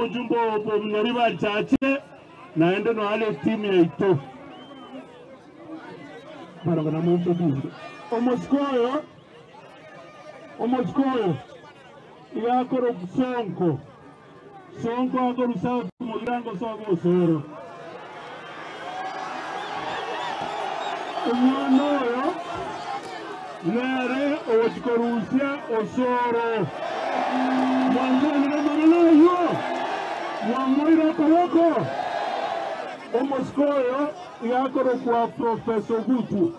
mujumbo opo mnyariba chache naende no ale timu ya ito para kana mumpe bindo omoskoyo yakoro sonko akoro sawa mugirango sawa soro umwana oyo nere owachikorusia osoro Mwamoira Koroko Omoskoyo yakoro kwa Professor Gutu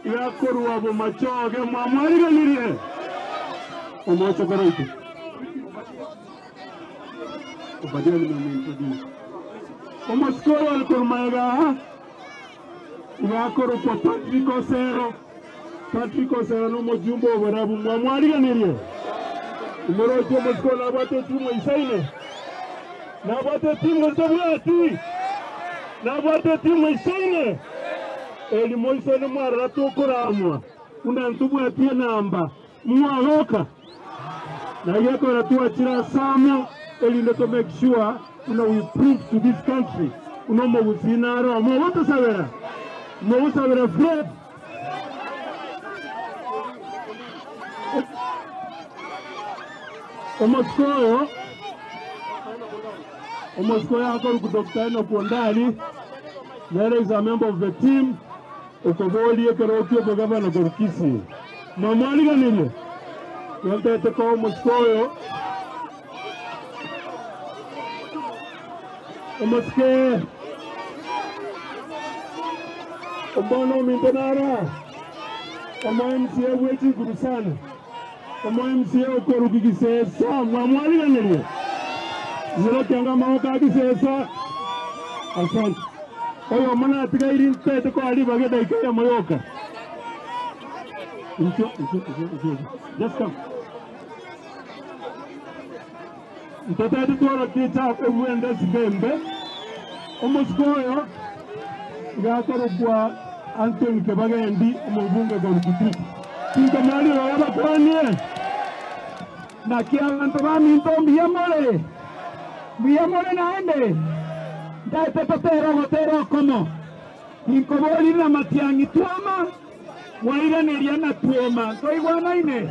yakoro wabo machoge mwamwariga nirie Omocho Koroito Obadia ni introduce Omoskoyo alikoro maiga yakoro kwa Patrick Osero no mojumbo warabu mwamwariga nirie Umorojo Moskola bate timu isaine na bate timu sabati na bate timu isaine eli moisone mwara tokoramwa una ntubu atia namba mwaloka na yako ratua chira sama eli ndo to make sure we prove to this country mo usinaro mo wata savera Fred Omoskoyo akoro kudoktana pondali. There is a member of the team. Okoboli ekerokio bogavana gorkisi. Mamali ganile. Yantete kwa Omoskoyo. Omoske. Omono mintenara. Omo MCA wechi gurusana. Omo MCA okoro kikisesa. Mamali ganile. Zero kianga maoka kisesa. Asante. Oyo mwana atiga irin tete kwa aliba geda ikaya mayoka. Just come. Mtata tuwala kita mwenda sibembe. Omoskoyo. Gatoro kwa Anthony Kebagendi omubunge kwa Rukitiki. Kinka mali wala kwanye. Na kia antobami ntombi Biyamole naende. Date totero como. Inkoboli na matiangi tuama. Waira neriana tuoma. Toi wana ine.